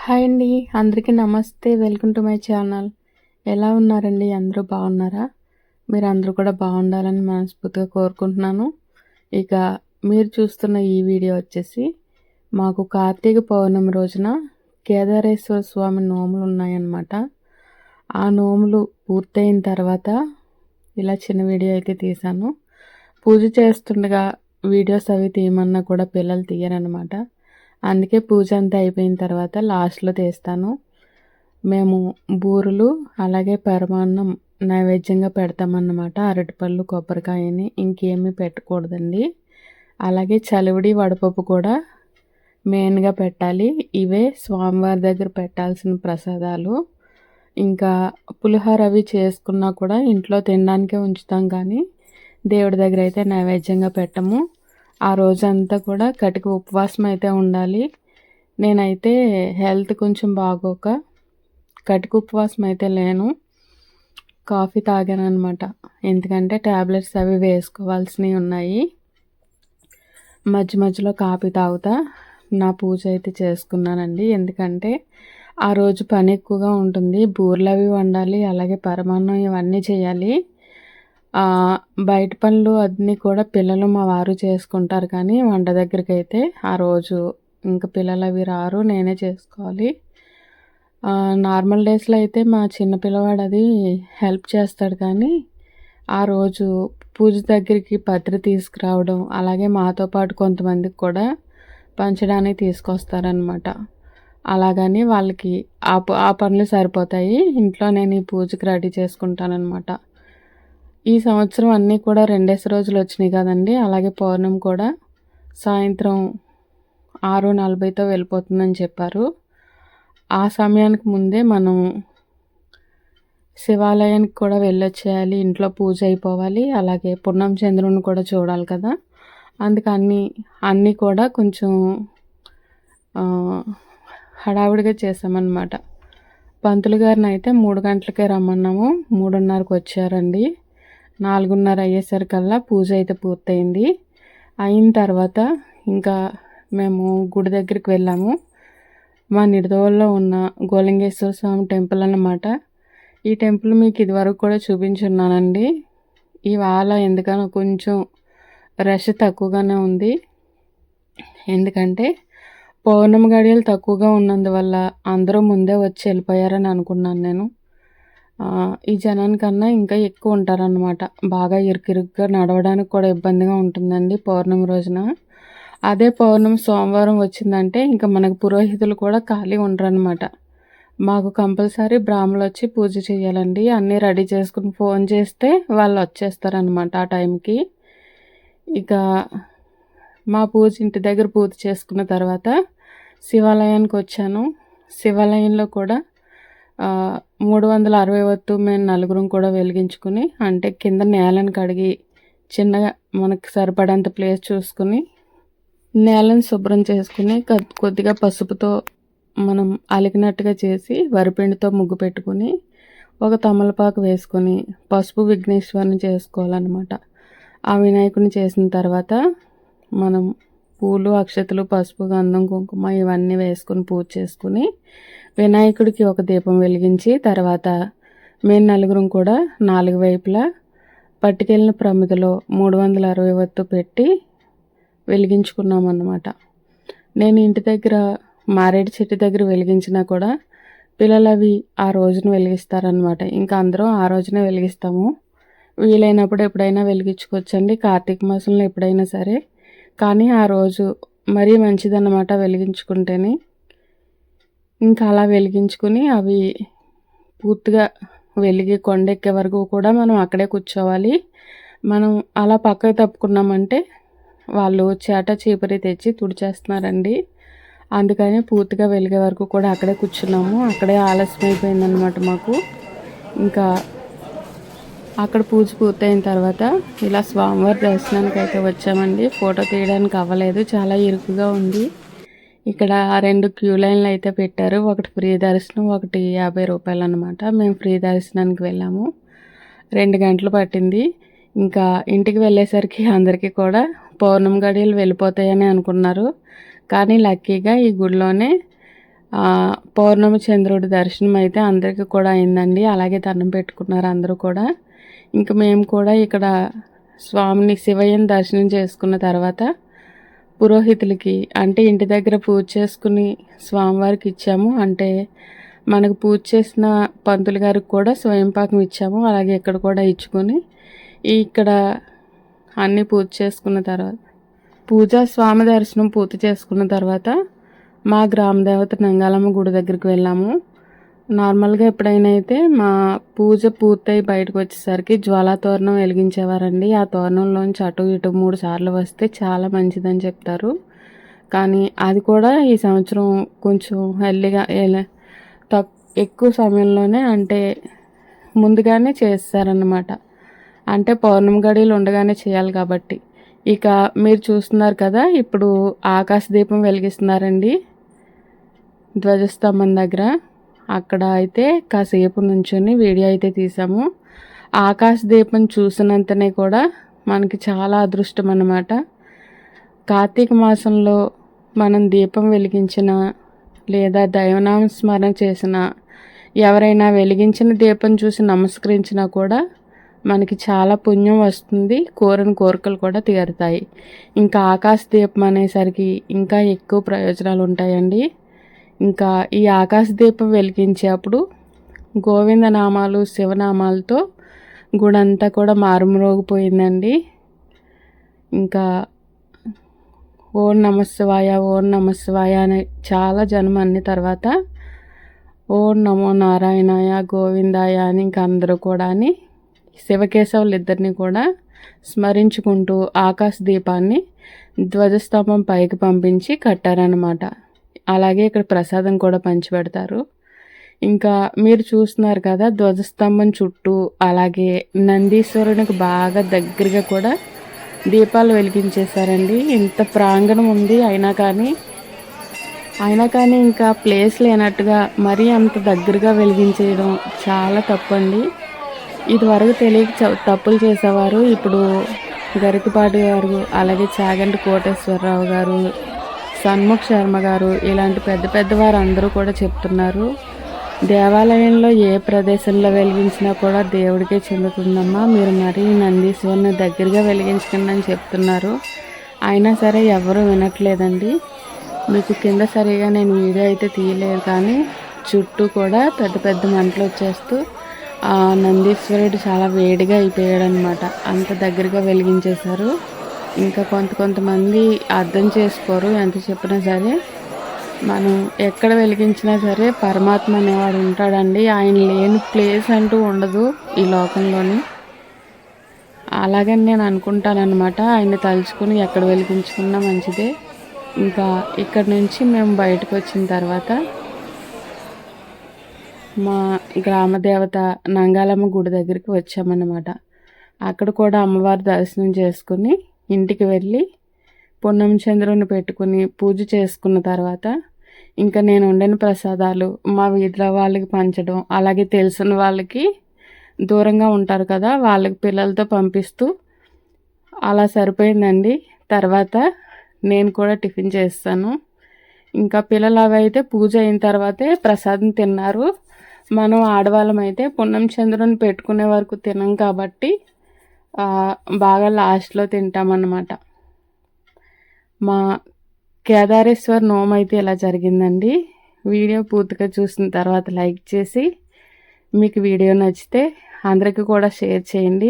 Hi అండి. అందరికీ నమస్తే. Welcome to my channel. ఎలా ఉన్నారండి? అందరూ బాగున్నారా? మీరందరూ కూడా బాగుండాలని మనస్ఫూర్తిగా కోరుకుంటున్నాను. ఇక మీరు చూస్తున్న ఈ వీడియో వచ్చేసి మాకు కార్తీక పౌర్ణమి రోజున కేదారేశ్వర స్వామి నోములు ఉన్నాయన్నమాట. ఆ నోములు పూర్తయిన తర్వాత ఇలా చిన్న వీడియో అయితే తీశాను. పూజ చేస్తుండగా వీడియోస్ అవి తీయమన్నా కూడా పిల్లలు తీయరనమాట. అందుకే పూజ అంతా అయిపోయిన తర్వాత లాస్ట్లో తీస్తాను. మేము బూరెలు అలాగే పరమాన్నం నైవేద్యంగా పెడతామన్నమాట. అరటిపళ్ళు కొబ్బరికాయని ఇంకేమీ పెట్టకూడదండి. అలాగే చలివిడి వడపప్పు కూడా మెయిన్గా పెట్టాలి. ఇవే స్వామివారి దగ్గర పెట్టాల్సిన ప్రసాదాలు. ఇంకా పులిహోర అవి చేసుకున్నా కూడా ఇంట్లో తినడానికే ఉంచుతాం, కానీ దేవుడి దగ్గర అయితే నైవేద్యంగా పెట్టము. ఆ రోజంతా కూడా కటిక ఉపవాసం అయితే ఉండాలి. నేనైతే హెల్త్ కొంచెం బాగోక కటిక ఉపవాసం అయితే లేను. కాఫీ తాగాను అనమాట. ఎందుకంటే ట్యాబ్లెట్స్ అవి వేసుకోవాల్సినవి ఉన్నాయి. మధ్య మధ్యలో కాఫీ తాగుతా నా పూజ అయితే చేసుకున్నానండి. ఎందుకంటే ఆ రోజు పని ఎక్కువగా ఉంటుంది. బూరెలు అవి వండాలి, అలాగే పరమాన్నం ఇవన్నీ చేయాలి. బయట పనులు అన్నీ కూడా పిల్లలు మా వారు చేసుకుంటారు, కానీ వంట దగ్గరికి అయితే ఆ రోజు ఇంకా పిల్లలు అవి రారు, నేనే చేసుకోవాలి. నార్మల్ డేస్లో అయితే మా చిన్న పిల్లవాడు అది హెల్ప్ చేస్తాడు, కానీ ఆ రోజు పూజ దగ్గరికి పత్రి తీసుకురావడం, అలాగే మాతో పాటు కొంతమందికి కూడా పంచడానికి తీసుకొస్తారనమాట. అలాగని వాళ్ళకి ఆ పనులు సరిపోతాయి. ఇంట్లో నేను ఈ పూజకి రెడీ చేసుకుంటానన్నమాట. ఈ సంవత్సరం అన్నీ కూడా 2 రోజులు వచ్చినాయి కదండి. అలాగే పౌర్ణమి కూడా సాయంత్రం 6:40తో వెళ్ళిపోతుందని చెప్పారు. ఆ సమయానికి ముందే మనం శివాలయానికి కూడా వెళ్ళొచ్చేయాలి. ఇంట్లో పూజ అయిపోవాలి. అలాగే పున్నం చంద్రుని కూడా చూడాలి కదా. అందుకని అన్నీ కూడా కొంచెం హడావుడిగా చేసామన్నమాట. పంతులు గారిని అయితే 3 గంటలకే రమ్మన్నాము. 3:30కి వచ్చారండి. 4:30 అయ్యేసరికల్లా పూజ అయితే పూర్తయింది. అయిన తర్వాత ఇంకా మేము గుడి దగ్గరికి వెళ్ళాము. మా నిడదవోలులో ఉన్న గోలింగేశ్వర స్వామి టెంపుల్ అన్నమాట. ఈ టెంపుల్ మీకు ఇదివరకు కూడా చూపించున్నానండి. ఇవాళ ఎందుకనో కొంచెం రష్ తక్కువగానే ఉంది. ఎందుకంటే పౌర్ణమి గడియలు తక్కువగా ఉన్నందువల్ల అందరూ ముందే వచ్చి వెళ్ళిపోయారని అనుకున్నాను నేను. ఈ జనానికన్నా ఇంకా ఎక్కువ ఉంటారనమాట. బాగా ఇరుకిరుగ్గా నడవడానికి కూడా ఇబ్బందిగా ఉంటుందండి పౌర్ణమి రోజున. అదే పౌర్ణమి సోమవారం వచ్చిందంటే ఇంకా మనకు పురోహితులు కూడా ఖాళీ ఉండరనమాట. మాకు కంపల్సరీ బ్రాహ్మలు వచ్చి పూజ చేయాలండి. అన్నీ రెడీ చేసుకుని ఫోన్ చేస్తే వాళ్ళు వచ్చేస్తారనమాట ఆ టైంకి. ఇక మా పూజ ఇంటి దగ్గర పూజ చేసుకున్న తర్వాత శివాలయానికి వచ్చాను. శివాలయంలో కూడా 360 వత్తు మేము నలుగురం కూడా వెలిగించుకుని, అంటే కింద నేలను కడిగి చిన్నగా మనకు సరిపడంత ప్లేస్ చూసుకుని నేలను శుభ్రం చేసుకుని కొద్దిగా పసుపుతో మనం అలికినట్టుగా చేసి వరిపిండితో ముగ్గు పెట్టుకుని ఒక తమలపాకు వేసుకొని పసుపు విఘ్నేశ్వరుని చేసుకోవాలన్నమాట. ఆ వినాయకుని చేసిన తర్వాత మనం పూలు, అక్షతలు, పసుపు, గంధం, కుంకుమ ఇవన్నీ వేసుకొని పూజ చేసుకుని వినాయకుడికి ఒక దీపం వెలిగించి తర్వాత మేము నలుగురం కూడా 4 వైపులా పట్టుకెళ్ళిన ప్రమిదలో 360 వత్తు పెట్టి వెలిగించుకున్నామన్నమాట. నేను ఇంటి దగ్గర మారేడు చెట్టు దగ్గర వెలిగించినా కూడా పిల్లలు అవి ఆ రోజున వెలిగిస్తారనమాట. ఇంకా అందరం ఆ రోజునే వెలిగిస్తాము. వీలైనప్పుడు ఎప్పుడైనా వెలిగించుకోవచ్చండి, కార్తీక మాసంలో ఎప్పుడైనా సరే. కానీ ఆ రోజు మరీ మంచిదన్నమాట వెలిగించుకుంటేనే. ఇంకా అలా వెలిగించుకుని అవి పూర్తిగా వెలిగి కొండెక్కే వరకు కూడా మనం అక్కడే కూర్చోవాలి. మనం అలా పక్కకు తప్పుకున్నామంటే వాళ్ళు చేట చీపురి తెచ్చి తుడిచేస్తున్నారండి. అందుకని పూర్తిగా వెలిగే వరకు కూడా అక్కడే కూర్చున్నాము. అక్కడే ఆలస్యం అయిపోయిందనమాట మాకు. ఇంకా అక్కడ పూజ పూర్తయిన తర్వాత ఇలా స్వామివారి దర్శనానికి అయితే వచ్చామండి. ఫోటో తీయడానికి అవ్వలేదు, చాలా ఇరుకుగా ఉంది. ఇక్కడ 2 క్యూ లైన్లు అయితే పెట్టారు. ఒకటి ఫ్రీ దర్శనం, ఒకటి 50 రూపాయలు అనమాట. మేము ఫ్రీ దర్శనానికి వెళ్ళాము. 2 గంటలు పట్టింది. ఇంకా ఇంటికి వెళ్ళేసరికి అందరికీ కూడా పౌర్ణమి గడియలు వెళ్ళిపోతాయని అనుకున్నారు. కానీ లక్కీగా ఈ గుడిలోనే పౌర్ణమి చంద్రుడి దర్శనం అయితే అందరికీ కూడా అయిందండి. అలాగే దండం పెట్టుకున్నారు అందరూ కూడా. ఇంక మేము కూడా ఇక్కడ స్వామిని శివయ్యని దర్శనం చేసుకున్న తర్వాత పురోహితులకి అంటే ఇంటి దగ్గర పూజ చేసుకుని స్వామివారికి ఇచ్చాము. అంటే మనకు పూజ చేసిన పంతులు గారికి కూడా స్వయంపాకం ఇచ్చాము. అలాగే ఇక్కడ కూడా ఇచ్చుకొని ఇక్కడ అన్నీ పూజ చేసుకున్న తర్వాత స్వామి దర్శనం పూర్తి చేసుకున్న తర్వాత మా గ్రామ దేవత నంగాలమ్మ గుడి దగ్గరికి వెళ్ళాము. నార్మల్గా ఎప్పుడైనా అయితే మా పూజ పూర్తయి బయటకు వచ్చేసరికి జ్వాలా తోరణం వెలిగించేవారండి. ఆ తోరణంలోంచి అటు ఇటు 3 సార్లు వస్తే చాలా మంచిదని చెప్తారు. కానీ అది కూడా ఈ సంవత్సరం కొంచెం ఎర్లీగా ఎక్కువ సమయంలోనే అంటే ముందుగానే చేస్తారన్నమాట. అంటే పౌర్ణమి గడియలు ఉండగానే చేయాలి కాబట్టి. ఇక మీరు చూస్తున్నారు కదా, ఇప్పుడు ఆకాశ దీపం వెలిగిస్తున్నారండి ధ్వజస్తంభం దగ్గర. అక్కడ అయితే కాసేపు నుంచొని వీడియో అయితే తీసాము. ఆకాశ దీపం చూసినంతనే కూడా మనకి చాలా అదృష్టం అన్నమాట. కార్తీక మాసంలో మనం దీపం వెలిగించిన లేదా దైవనామ స్మరణ చేసిన ఎవరైనా వెలిగించిన దీపం చూసి నమస్కరించినా కూడా మనకి చాలా పుణ్యం వస్తుంది. కోరిన కోరికలు కూడా తీరుతాయి. ఇంకా ఆకాశ దీపం అనేసరికి ఇంకా ఎక్కువ ప్రయోజనాలు ఉంటాయండి. ఇంకా ఈ ఆకాశ దీపం వెలిగించేప్పుడు గోవింద నామాలు శివనామాలతో గుడంతా కూడా మారుమ్రోగిపోయిందండి. ఇంకా ఓం నమశివాయ ఓం నమశివాయ అని చాలా జనం అన్న తర్వాత ఓం నమో నారాయణాయ గోవిందాయ అని ఇంకా అందరూ కూడా అని శివకేశవులు ఇద్దరిని కూడా స్మరించుకుంటూ ఆకాశ దీపాన్ని ధ్వజస్తంభం పైకి పంపించి కట్టారనమాట. అలాగే ఇక్కడ ప్రసాదం కూడా పంచిపెడతారు. ఇంకా మీరు చూస్తున్నారు కదా, ధ్వజస్తంభం చుట్టూ అలాగే నందీశ్వరునికి బాగా దగ్గరగా కూడా దీపాలు వెలిగించేశారండి. ఇంత ప్రాంగణం ఉంది అయినా కానీ ఇంకా ప్లేస్ లేనట్టుగా మరీ అంత దగ్గరగా వెలిగించేయడం చాలా తప్పండి. ఇదివరకు తెలియక తప్పులు చేసేవారు. ఇప్పుడు గరికపాటి గారు అలాగే చాగంటి కోటేశ్వరరావు గారు, సన్ముఖ శర్మ గారు ఇలాంటి పెద్ద వారు అందరూ కూడా చెప్తున్నారు, దేవాలయంలో ఏ ప్రదేశంలో వెలిగించినా కూడా దేవుడికే చెందుతుందమ్మా, మీరు మరీ నందీశ్వరుని దగ్గరగా వెలిగించకండి అని చెప్తున్నారు. అయినా సరే ఎవరూ వినట్లేదండి. మీకు కింద సరిగా నేను వీడియో అయితే తీయలేదు, కానీ చుట్టూ కూడా పెద్ద మంటలు వచ్చేస్తూ ఆ నందీశ్వరుడు చాలా వేడిగా అయిపోయాడు అనమాట. అంత దగ్గరగా వెలిగించేశారు. ఇంకా కొంతమంది అర్థం చేసుకోరు. ఎంత చెప్పినా సరే మనం ఎక్కడ వెలిగించినా సరే పరమాత్మ అనేవాడు ఉంటాడండి. ఆయన లేని ప్లేస్ అంటూ ఉండదు ఈ లోకంలోని. అలాగని నేను అనుకుంటానన్నమాట. ఆయన తలుచుకుని ఎక్కడ వెలిగించుకున్నా మంచిదే. ఇంకా ఇక్కడ నుంచి మేము బయటకు వచ్చిన తర్వాత మా గ్రామ దేవత నంగాలమ్మ గుడి దగ్గరికి వచ్చామన్నమాట. అక్కడ కూడా అమ్మవారి దర్శనం చేసుకుని ఇంటికి వెళ్ళి పున్నం చంద్రుని పెట్టుకుని పూజ చేసుకున్న తర్వాత ఇంకా నేను వండిన ప్రసాదాలు మా వీధిలో వాళ్ళకి పంచడం, అలాగే తెలిసిన వాళ్ళకి దూరంగా ఉంటారు కదా వాళ్ళకి పిల్లలతో పంపిస్తూ అలా సరిపోయిందండి. తర్వాత నేను కూడా టిఫిన్ చేస్తాను. ఇంకా పిల్లలు అవైతే పూజ అయిన తర్వాతే ప్రసాదం తిన్నారు. మనం ఆడవాళ్ళం అయితే పున్నం చంద్రుని పెట్టుకునే వరకు తినం కాబట్టి బాగా లాస్ట్లో తింటామన్నమాట. మా కేదారేశ్వర్ నోము అయితే ఇలా జరిగిందండి. వీడియో పూర్తిగా చూసిన తర్వాత లైక్ చేసి మీకు వీడియో నచ్చితే అందరికీ కూడా షేర్ చేయండి.